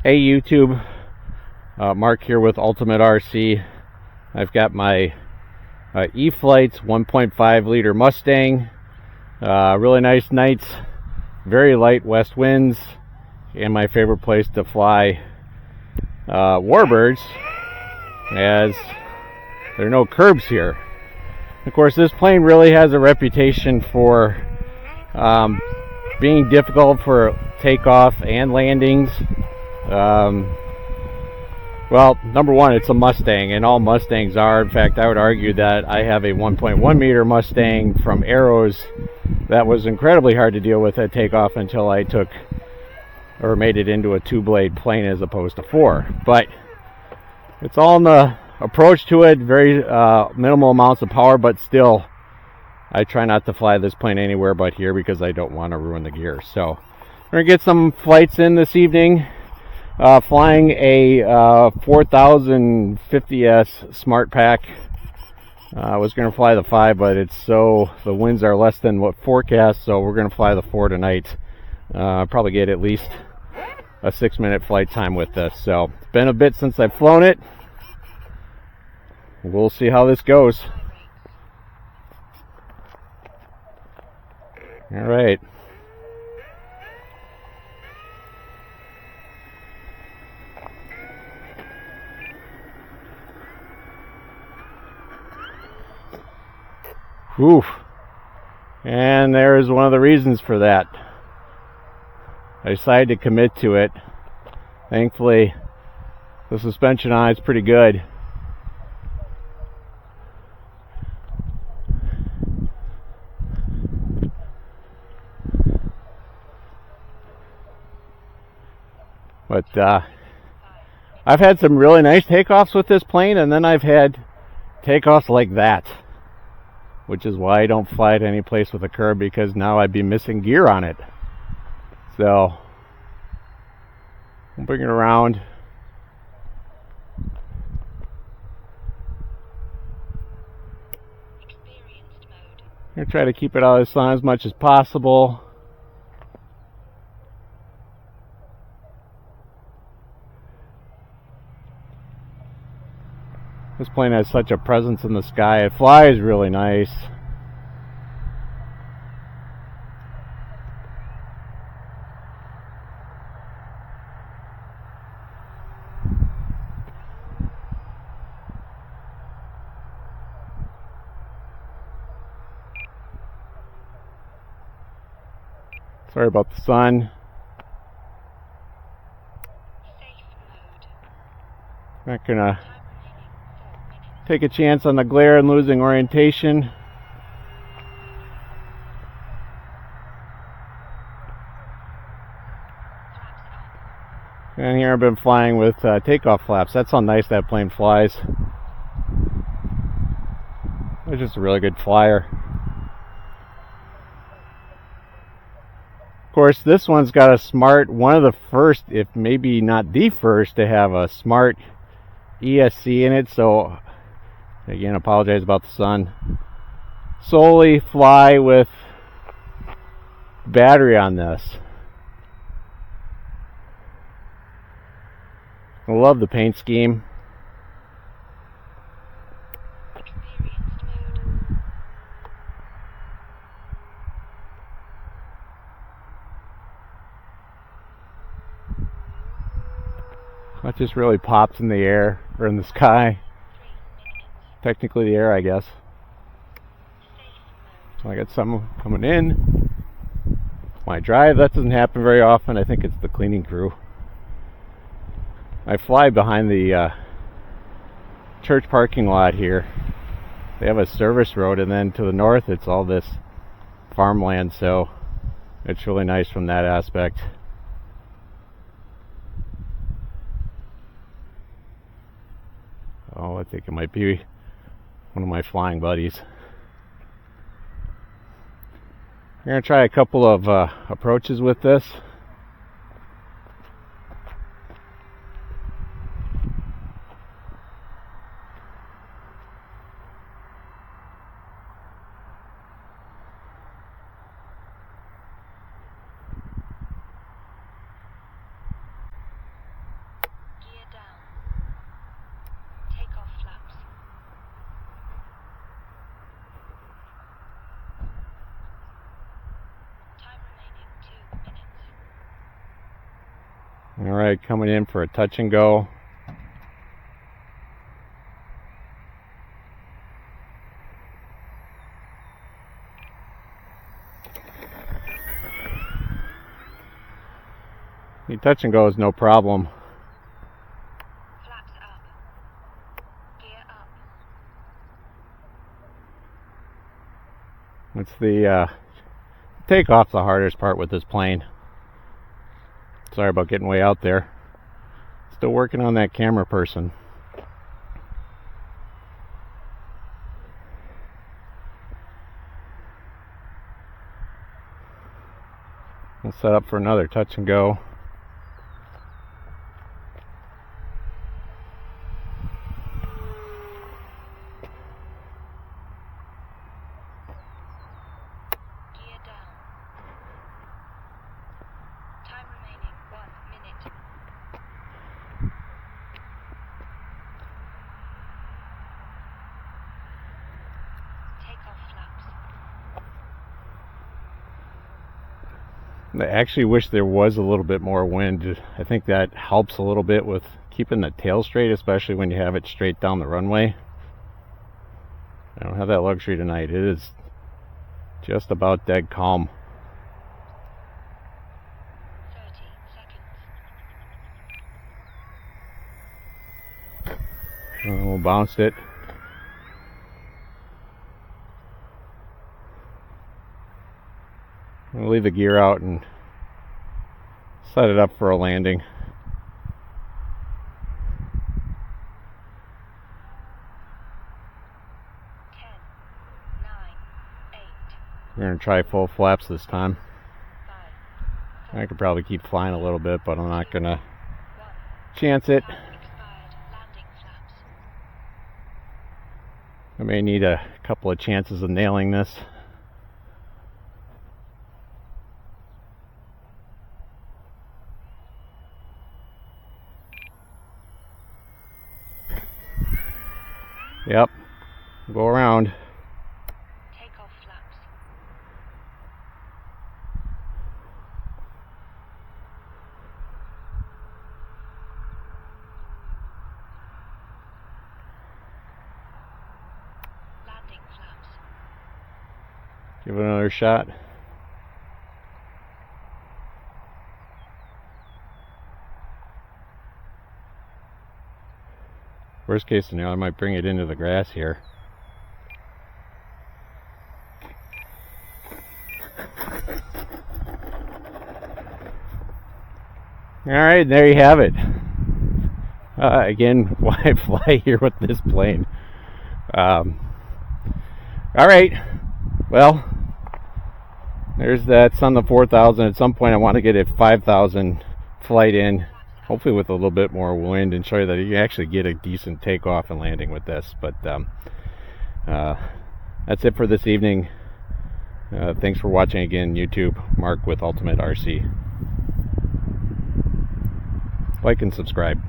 Hey YouTube, Mark here with Ultimate RC. I've got my E-Flite 1.5 liter Mustang. Really nice nights, very light west winds, and my favorite place to fly warbirds, as there are no curbs here. Of course, this plane really has a reputation for being difficult for takeoff and landings. Well, number one, it's a Mustang, and all Mustangs are. In fact, I would argue that I have a 1.1 meter Mustang from Arrows that was incredibly hard to deal with at takeoff until I took or made it into a 2-blade plane as opposed to 4. But it's all in the approach to it, very minimal amounts of power, but still I try not to fly this plane anywhere but here because I don't want to ruin the gear. So we're gonna get some flights in this evening. Flying a 4050S Smart Pack. I was going to fly the 5, but the winds are less than what forecast, so we're going to fly the 4 tonight. Probably get at least a 6-minute flight time with this. So it's been a bit since I've flown it. We'll see how this goes. All right. Oof. And there's one of the reasons for that. I decided to commit to it. Thankfully, the suspension on it's pretty good. But I've had some really nice takeoffs with this plane, and then I've had takeoffs like that, which is why I don't fly it any place with a curb, because now I'd be missing gear on it. So I'll bring it around. I'm gonna try to keep it out of the sun as much as possible. This plane has such a presence in the sky. It flies really nice. Sorry about the sun. Not gonna take a chance on the glare and losing orientation. And here I've been flying with takeoff flaps. That's how nice that plane flies. It's just a really good flyer. Of course, this one's got a smart, one of the first, if maybe not the first, to have a smart ESC in it. So again, apologize about the sun. Solely fly with battery on this. I love the paint scheme. That just really pops in the air, or in the sky. Technically the air, I guess. So I got some coming in. When I drive, that doesn't happen very often. I think it's the cleaning crew. I fly behind the church parking lot here. They have a service road, and then to the north it's all this farmland, so it's really nice from that aspect. Oh, I think it might be one of my flying buddies. I'm going to try a couple of approaches with this. Alright, coming in for a touch and go. The touch and go is no problem. Flaps up. Gear up. It's the takeoff's the hardest part with this plane. Sorry about getting way out there. Still working on that camera person. We'll set up for another touch and go. Gear down. Time remaining 1 minute. Takeoff flaps. I actually wish there was a little bit more wind. I think that helps a little bit with keeping the tail straight, especially when you have it straight down the runway. I don't have that luxury tonight. It is just about dead calm. 30 seconds. Oh, bounced it. I'll leave the gear out and set it up for a landing. 10, 9, 8, We're going to try full flaps this time. 5, I could probably keep flying a little bit, but I'm not going to 1. chance it. Time expired. Landing flaps. I may need a couple of chances of nailing this. Yep, go around. Takeoff flaps. Landing flaps. Give it another shot. Worst case scenario, I might bring it into the grass here. Alright, there you have it. Again, why fly here with this plane? Alright, well, there's that's on the 4,000. At some point I want to get a 5,000 flight in, hopefully with a little bit more wind, and show you that you can actually get a decent takeoff and landing with this. But that's it for this evening. Thanks for watching again, YouTube. Mark with Ultimate RC. Like and subscribe.